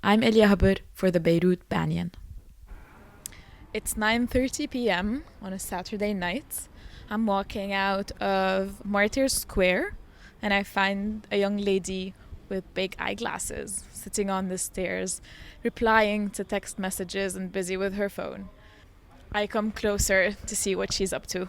I'm Elia Haber for the Beirut Banyan. It's 9:30 p.m. on a Saturday night. I'm walking out of Martyrs Square and I find a young lady with big eyeglasses sitting on the stairs, replying to text messages and busy with her phone. I come closer to see what she's up to.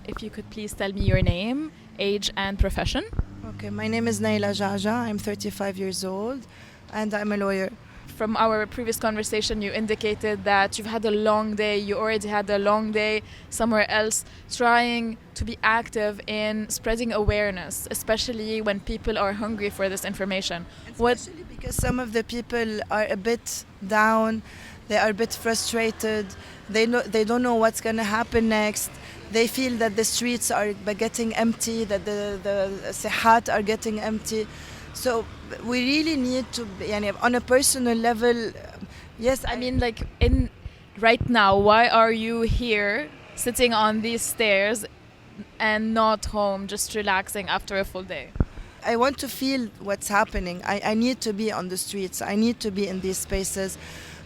If you could please tell me your name, age and profession. Okay, my name is Nayla Geagea. I'm 35 years old and I'm a lawyer. From our previous conversation, you indicated that you've had a long day. You already had a long day somewhere else, trying to be active in spreading awareness, especially when people are hungry for this information. Especially because some of the people are a bit down, they are a bit frustrated, they don't know what's going to happen next. They feel that the streets are getting empty, that the sihat are getting empty. So we really need to, on a personal level, yes. I mean, like in right now, why are you here sitting on these stairs and not home, just relaxing after a full day? I want to feel what's happening. I need to be on the streets. I need to be in these spaces.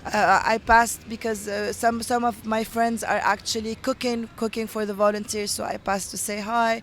I passed because some of my friends are actually cooking for the volunteers, so I passed to say hi.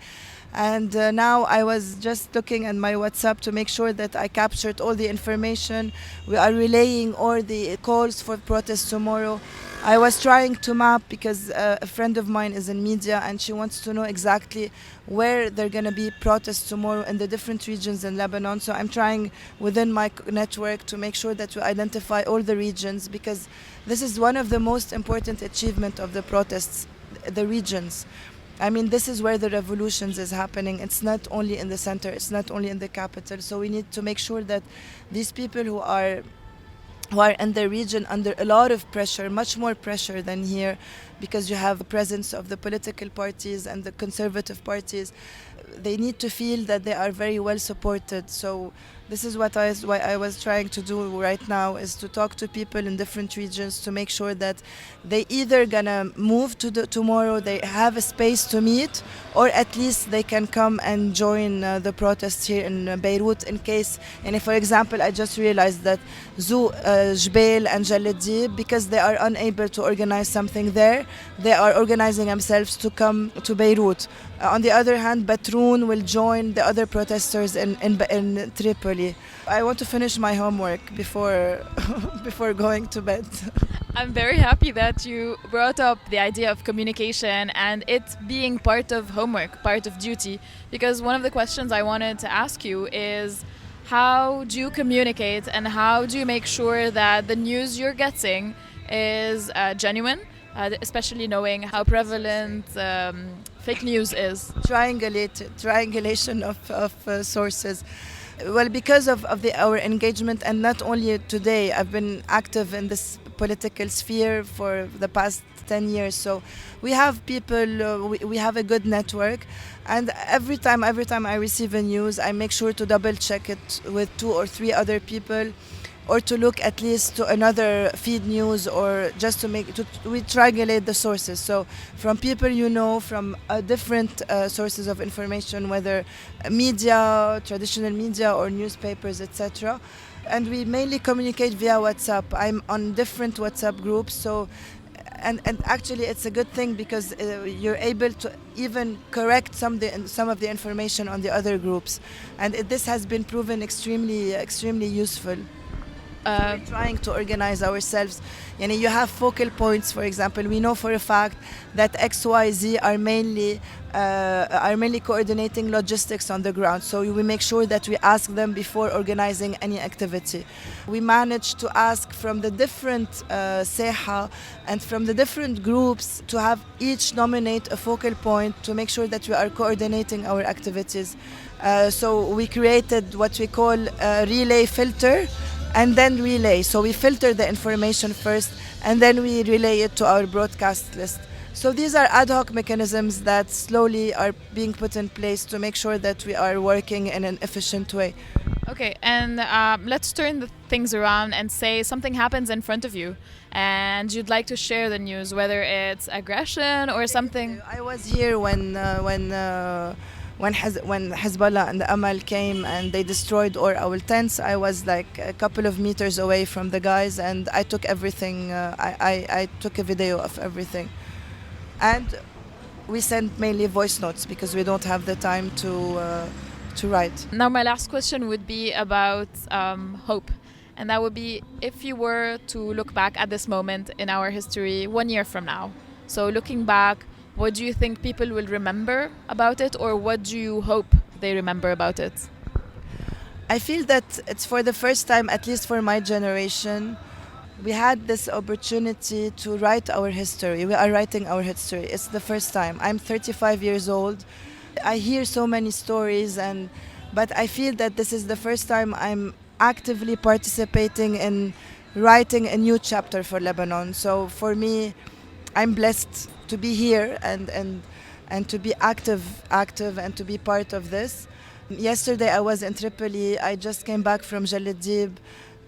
And now I was just looking at my WhatsApp to make sure that I captured all the information. We are relaying all the calls for protest tomorrow. I was trying to map because a friend of mine is in media and she wants to know exactly where there are going to be protests tomorrow in the different regions in Lebanon. So I'm trying within my network to make sure that we identify all the regions, because this is one of the most important achievements of the protests, the regions. I mean, this is where the revolutions is happening. It's not only in the center, it's not only in the capital. So we need to make sure that these people who are in the region under a lot of pressure, much more pressure than here, because you have the presence of the political parties and the conservative parties, they need to feel that they are very well supported. So this is what I was trying to do right now, is to talk to people in different regions to make sure that they either gonna move to tomorrow, they have a space to meet, or at least they can come and join the protests here in Beirut in case. And if, for example, I just realized that Zoo, Jbeil and Jaledi, because they are unable to organize something there, they are organizing themselves to come to Beirut. On the other hand, Batroun will join the other protesters in Tripoli. I want to finish my homework before before going to bed. I'm very happy that you brought up the idea of communication and it being part of homework, part of duty, because one of the questions I wanted to ask you is, how do you communicate and how do you make sure that the news you're getting is genuine, especially knowing how prevalent fake news is? Triangulation of sources. Well, because of our engagement, and not only today, I've been active in this political sphere for the past 10 years. So we have people, we have a good network. And every time I receive a news, I make sure to double check it with 2 or 3 other people, or to look at least to another feed news, or just we triangulate the sources. So from people from different sources of information, whether media, traditional media, or newspapers, etc. And we mainly communicate via WhatsApp. I'm on different WhatsApp groups, so and actually it's a good thing, because you're able to even correct some of the information on the other groups, and this has been proven extremely useful. We're trying to organize ourselves. You have focal points, for example. We know for a fact that XYZ are mainly coordinating logistics on the ground. So we make sure that we ask them before organizing any activity. We managed to ask from the different seha and from the different groups to have each nominate a focal point to make sure that we are coordinating our activities. So we created what we call a relay filter, and then relay. So we filter the information first and then we relay it to our broadcast list. So these are ad hoc mechanisms that slowly are being put in place to make sure that we are working in an efficient way. Okay, and let's turn the things around and say something happens in front of you and you'd like to share the news, whether it's aggression or something. I was here when when Hezbollah and the Amal came and they destroyed all our tents, I was like a couple of meters away from the guys, and I took everything. I took a video of everything, and we sent mainly voice notes because we don't have the time to write. Now, my last question would be about hope. And that would be if you were to look back at this moment in our history 1 year from now. So looking back, what do you think people will remember about it, or what do you hope they remember about it? I feel that it's for the first time, at least for my generation, we had this opportunity to write our history. We are writing our history. It's the first time. I'm 35 years old. I hear so many stories, but I feel that this is the first time I'm actively participating in writing a new chapter for Lebanon. So for me, I'm blessed to be here and to be active and to be part of this. Yesterday I was in Tripoli. I just came back from Jalidib.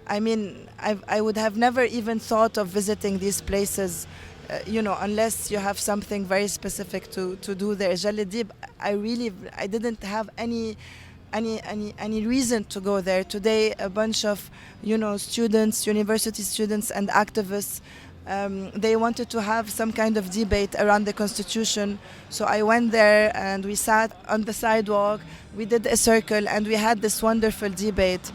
I mean, I would have never even thought of visiting these places, unless you have something very specific to do there. Jalidib, I didn't have any reason to go there. Today, a bunch of students, university students and activists, they wanted to have some kind of debate around the constitution. So I went there and we sat on the sidewalk, we did a circle and we had this wonderful debate.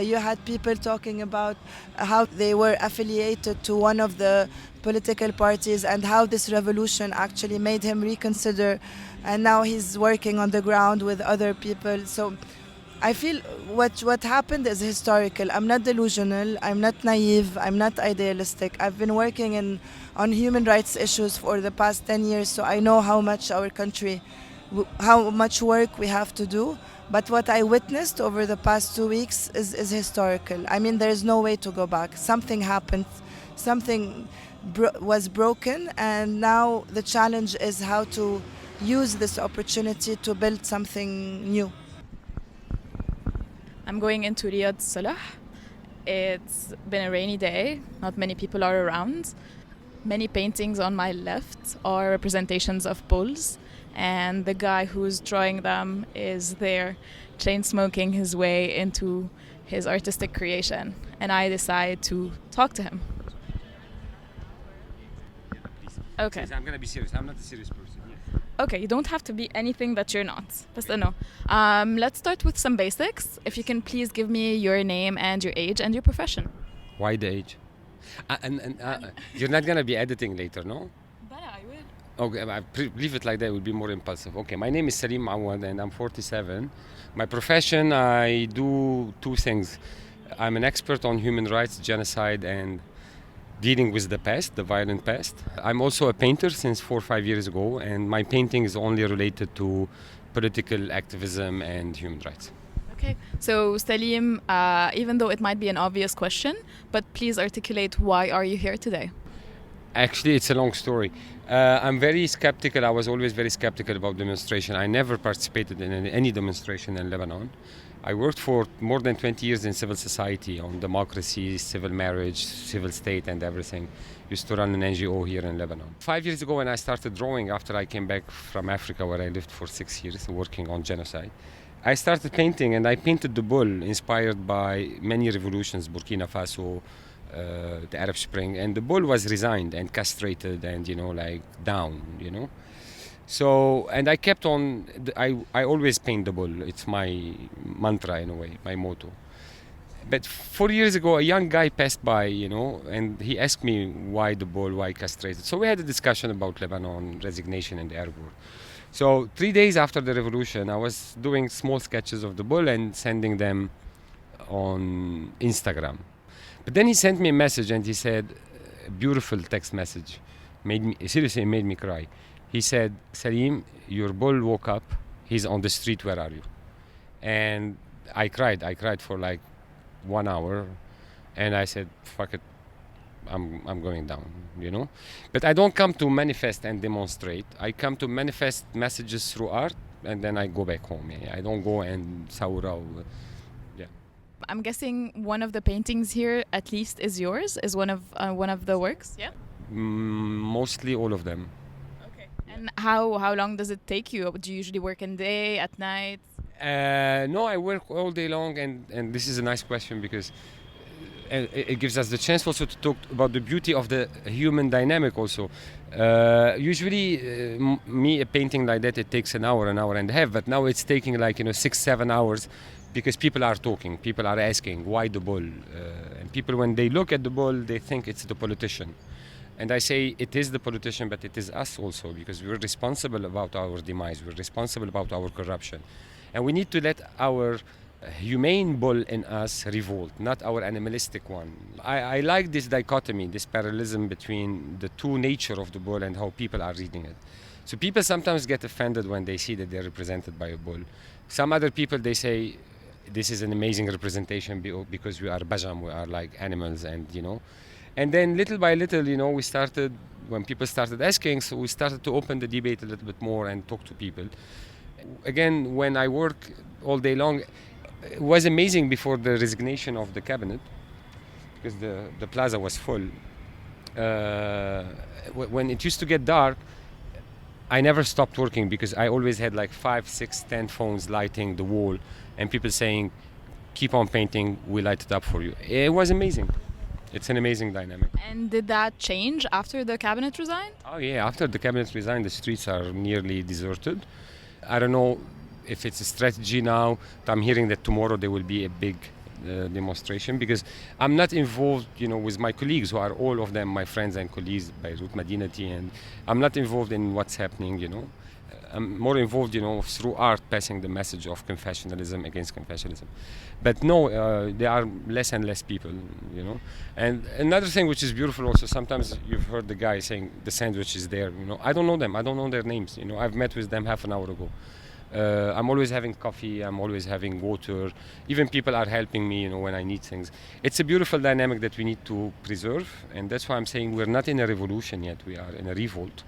You had people talking about how they were affiliated to one of the political parties and how this revolution actually made him reconsider, and now he's working on the ground with other people. So I feel what happened is historical. I'm not delusional, I'm not naive, I'm not idealistic. I've been working on human rights issues for the past 10 years, so I know how much our country, how much work we have to do. But what I witnessed over the past 2 weeks is historical. I mean, there is no way to go back. Something happened, something was broken, and now the challenge is how to use this opportunity to build something new. I'm going into Riyadh Salah. It's been a rainy day. Not many people are around. Many paintings on my left are representations of bulls, and the guy who's drawing them is there chain smoking his way into his artistic creation, and I decide to talk to him. Okay. I'm gonna be serious. I'm not a serious person. Yes. Okay, you don't have to be anything that you're not. Just no. Let's start with some basics. If you can please give me your name and your age and your profession. Why the age? You're not gonna be editing later, no? But I will. Okay, leave it like that. It will be more impulsive. Okay, my name is Selim Mawad and I'm 47. My profession, I do two things. I'm an expert on human rights, genocide, and dealing with the past, the violent past. I'm also a painter since 4 or 5 years ago, and my painting is only related to political activism and human rights. Okay, so Selim, even though it might be an obvious question, but please articulate why are you here today? Actually, it's a long story. I'm very skeptical. I was always very skeptical about demonstration. I never participated in any demonstration in Lebanon. I worked for more than 20 years in civil society on democracy, civil marriage, civil state and everything. Used to run an NGO here in Lebanon. 5 years ago when I started drawing after I came back from Africa where I lived for 6 years working on genocide, I started painting and I painted the bull inspired by many revolutions, Burkina Faso, the Arab Spring, and the bull was resigned and castrated and down. So, and I kept on, I always paint the bull. It's my mantra in a way, my motto. But 4 years ago, a young guy passed by, and he asked me why the bull, why castrated. So we had a discussion about Lebanon, resignation in the Arab War. So 3 days after the revolution, I was doing small sketches of the bull and sending them on Instagram. But then he sent me a message and he said, a beautiful text message, seriously made me cry. He said, Selim, your bull woke up, he's on the street, where are you? And I cried for like 1 hour, and I said, fuck it, I'm going down, But I don't come to manifest and demonstrate. I come to manifest messages through art, and then I go back home. I don't go and saura. I'm guessing one of the paintings here, at least, is yours, is one of the works, yeah? Mostly all of them. Okay. And how long does it take you? Do you usually work in day, at night? No, I work all day long, and this is a nice question because it gives us the chance also to talk about the beauty of the human dynamic also. Usually, me a painting like that, it takes an hour and a half, but now it's taking like 6-7 hours because people are talking, people are asking why the bull, and people when they look at the bull, they think it's the politician. And I say it is the politician, but it is us also, because we're responsible about our demise, we're responsible about our corruption. And we need to let our humane bull in us revolt, not our animalistic one. I like this dichotomy, this parallelism between the two nature of the bull and how people are reading it. So people sometimes get offended when they see that they're represented by a bull. Some other people, they say, this is an amazing representation because we are bajam, we are like animals, and And then little by little, we started, when people started asking, so we started to open the debate a little bit more and talk to people. Again, when I work all day long, it was amazing before the resignation of the cabinet, because the plaza was full. When it used to get dark, I never stopped working because I always had like 5, 6, 10 phones lighting the wall and people saying, keep on painting, we light it up for you. It was amazing. It's an amazing dynamic. And did that change after the cabinet resigned? Oh yeah, after the cabinet resigned, the streets are nearly deserted. I don't know if it's a strategy now. I'm hearing that tomorrow there will be a big demonstration because I'm not involved, with my colleagues who are all of them my friends and colleagues, Beirut, Madinati, and I'm not involved in what's happening, I'm more involved, through art, passing the message of confessionalism against confessionalism. But no, there are less and less people, And another thing which is beautiful also, sometimes you've heard the guy saying the sandwich is there, I don't know them, I don't know their names, I've met with them half an hour ago. I'm always having coffee, I'm always having water. Even people are helping me, when I need things. It's a beautiful dynamic that we need to preserve, and that's why I'm saying we're not in a revolution yet, we are in a revolt.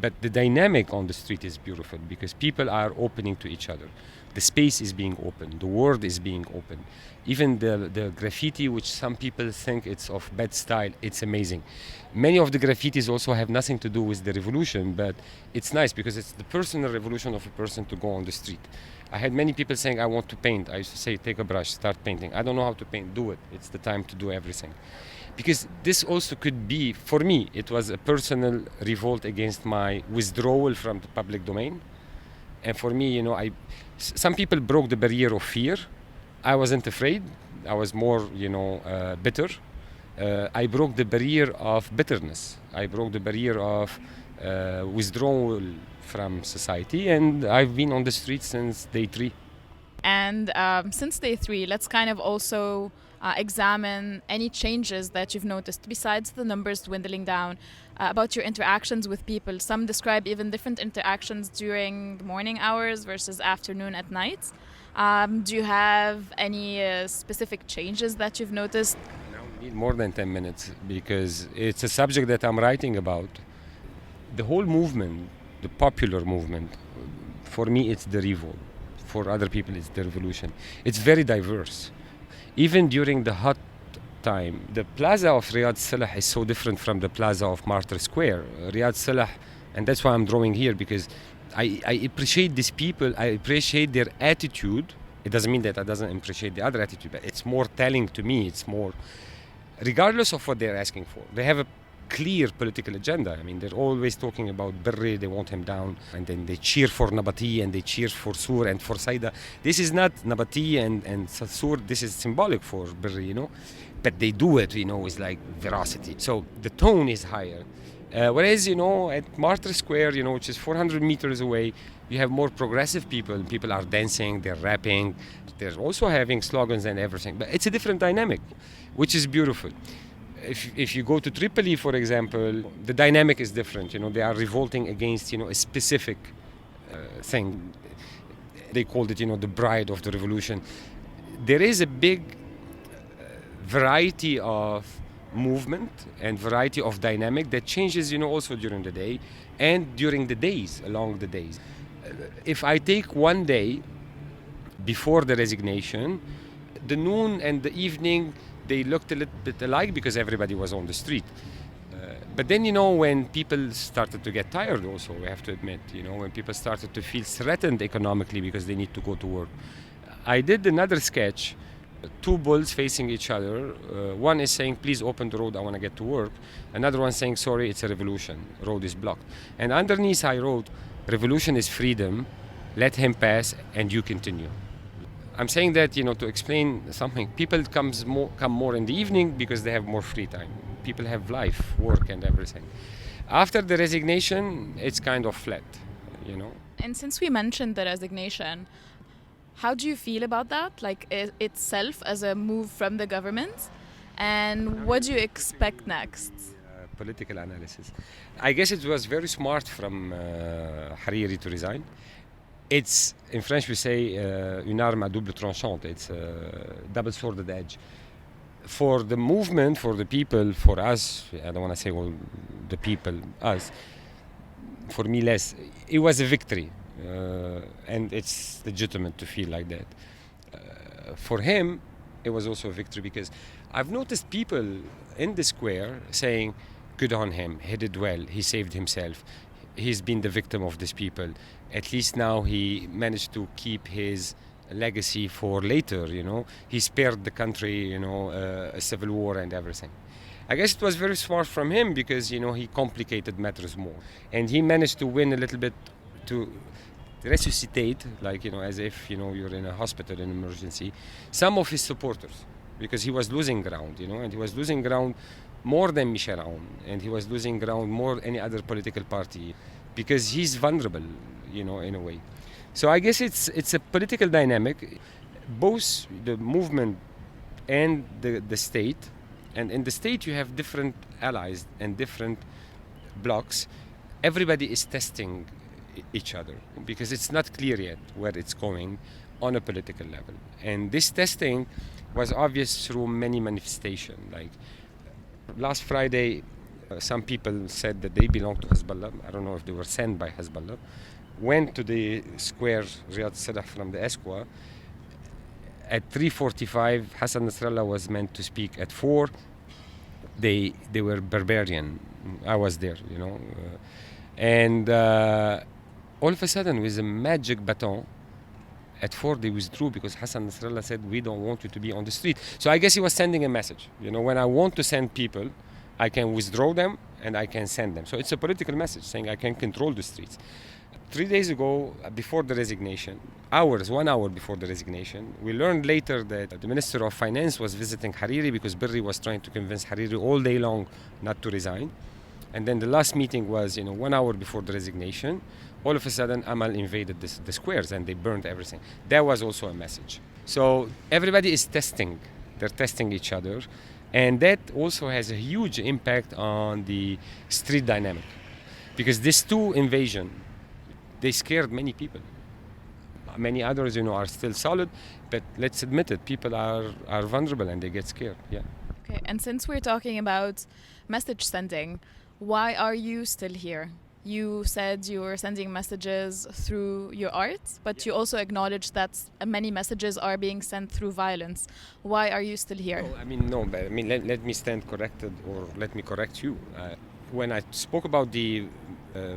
But the dynamic on the street is beautiful because people are opening to each other. The space is being opened, the world is being opened. Even the graffiti, which some people think it's of bad style, it's amazing. Many of the graffitis also have nothing to do with the revolution, but it's nice because it's the personal revolution of a person to go on the street. I had many people saying, I want to paint. I used to say, take a brush, start painting. I don't know how to paint, do it. It's the time to do everything. Because this also could be, for me, it was a personal revolt against my withdrawal from the public domain. And for me, some people broke the barrier of fear. I wasn't afraid. I was more, bitter. I broke the barrier of bitterness. I broke the barrier of withdrawal from society. And I've been on the streets since day 3. And since day 3, let's kind of also examine any changes that you've noticed besides the numbers dwindling down about your interactions with people. Some describe even different interactions during the morning hours versus afternoon at night. Do you have any specific changes that you've noticed? Now we need more than 10 minutes because it's a subject that I'm writing about. The whole movement, the popular movement, for me it's the revolt. For other people it's the revolution. It's very diverse. Even during the hot time, the plaza of Riyadh Salah is so different from the plaza of Martyrs Square. Riyadh Salah, and that's why I'm drawing here, because I appreciate these people, I appreciate their attitude. It doesn't mean that I doesn't appreciate the other attitude, but it's more telling to me, it's more, regardless of what they're asking for. They have a clear political agenda. I mean, they're always talking about Berri, they want him down, and then they cheer for Nabati and they cheer for Sur and for Saida. This is not Nabati and Sur, this is symbolic for Berri, but they do it, with like veracity. So the tone is higher. Whereas, at Martyrs Square, which is 400 meters away, you have more progressive people. People are dancing, they're rapping, they're also having slogans and everything. But it's a different dynamic, which is beautiful. If you go to Tripoli, for example, the dynamic is different. They are revolting against, a specific thing. They called it, the bride of the revolution. There is a big variety of movement and variety of dynamic that changes, also during the day and during the days, along the days. If I take one day before the resignation, the noon and the evening, they looked a little bit alike because everybody was on the street. But then, when people started to get tired also, we have to admit, when people started to feel threatened economically because they need to go to work. I did another sketch, two bulls facing each other. One is saying, please open the road, I want to get to work. Another one saying, sorry, it's a revolution, road is blocked. And underneath I wrote, revolution is freedom, let him pass and you continue. I'm saying that, to explain something. People come more in the evening because they have more free time. People have life, work and everything. After the resignation, it's kind of flat, And since we mentioned the resignation, how do you feel about that, like itself as a move from the government? And what do you expect next? Political analysis. I guess it was very smart from Hariri to resign. It's, in French we say, une arme à double tranchant. It's a double-sworded edge. For the movement, for the people, for us, I don't want to say all the people, us, for me less, it was a victory. And it's legitimate to feel like that. For him, it was also a victory because I've noticed people in the square saying, good on him, he did well, he saved himself, he's been the victim of these people. At least now he managed to keep his legacy for later, He spared the country, a civil war and everything. I guess it was very smart from him because, he complicated matters more. And he managed to win a little bit to resuscitate, like, as if, you're in a hospital in emergency, some of his supporters. Because he was losing ground, and he was losing ground more than Michel Aoun, and he was losing ground more than any other political party, because he's vulnerable, in a way. So I guess it's a political dynamic, both the movement and the state, and in the state you have different allies and different blocs. Everybody is testing each other because it's not clear yet where it's going on a political level. And this testing was obvious through many manifestations. Like last Friday, some people said that they belong to Hezbollah. I don't know if they were sent by Hezbollah. Went to the square, Riyad Salah from the Esqua. At 3:45, Hassan Nasrallah was meant to speak at 4. They were barbarian. I was there, and all of a sudden, with a magic baton, at 4 they withdrew because Hassan Nasrallah said, we don't want you to be on the street. So I guess he was sending a message. When I want to send people, I can withdraw them and I can send them. So it's a political message saying I can control the streets. 3 days ago, before the resignation, 1 hour before the resignation, we learned later that the Minister of Finance was visiting Hariri because Berri was trying to convince Hariri all day long not to resign. And then the last meeting was, 1 hour before the resignation. All of a sudden, Amal invaded the squares and they burned everything. That was also a message. So everybody is testing. They're testing each other. And that also has a huge impact on the street dynamic. Because these two invasions, they scared many people. Many others, are still solid. But let's admit it, people are vulnerable and they get scared. Yeah. Okay, and since we're talking about message sending, why are you still here? You said you were sending messages through your art, but you also acknowledged that many messages are being sent through violence. Why are you still here? Let me stand corrected, or let me correct you. When I spoke about the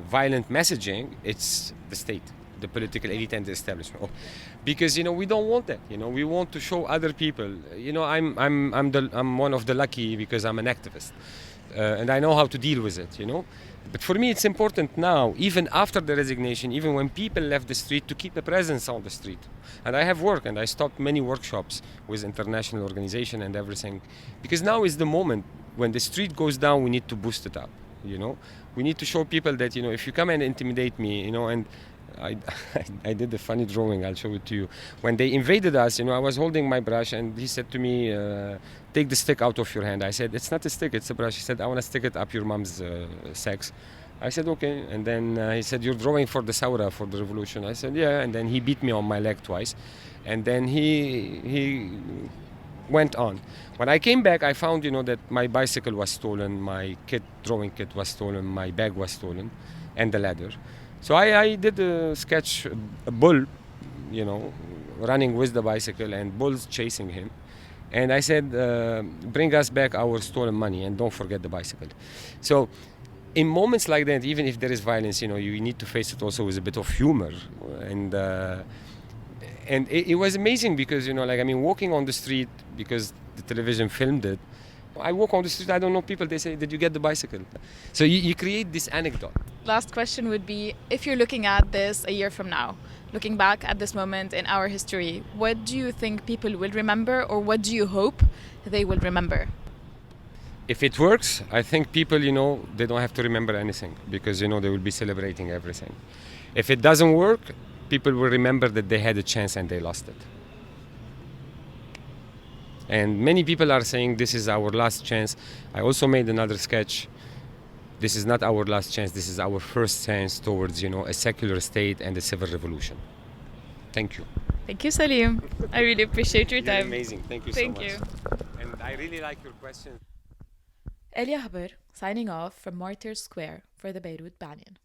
violent messaging, it's the state, the political elite and the establishment. Because, we don't want that. We want to show other people. I'm one of the lucky because I'm an activist. And I know how to deal with it, But for me, it's important now, even after the resignation, even when people left the street, to keep a presence on the street. And I have worked, and I stopped many workshops with international organization and everything. Because now is the moment when the street goes down, we need to boost it up, We need to show people that, if you come and intimidate me, and I did a funny drawing, I'll show it to you. When they invaded us, I was holding my brush and he said to me, take the stick out of your hand. I said, it's not a stick, it's a brush. He said, I want to stick it up your mom's sex. I said, okay. And then he said, you're drawing for the Saura, for the revolution. I said, yeah. And then he beat me on my leg twice. And then he went on. When I came back, I found, that my bicycle was stolen, my drawing kit was stolen, my bag was stolen, and the ladder. So I did a sketch, a bull, running with the bicycle and bulls chasing him. And I said, bring us back our stolen money and don't forget the bicycle. So in moments like that, even if there is violence, you need to face it also with a bit of humor. And it was amazing because, walking on the street, because the television filmed it, I walk on the street, I don't know people, they say, did you get the bicycle? So you create this anecdote. Last question would be, if you're looking at this a year from now, looking back at this moment in our history, what do you think people will remember, or what do you hope they will remember? If it works, I think people, they don't have to remember anything because, they will be celebrating everything. If it doesn't work, people will remember that they had a chance and they lost it. And many people are saying this is our last chance. I also made another sketch. This is not our last chance. This is our first chance towards, a secular state and a civil revolution. Thank you. Thank you, Selim. I really appreciate your time. You're amazing. Thank you so much. Thank you. And I really like your question. Elia Haber signing off from Martyrs Square for the Beirut Banyan.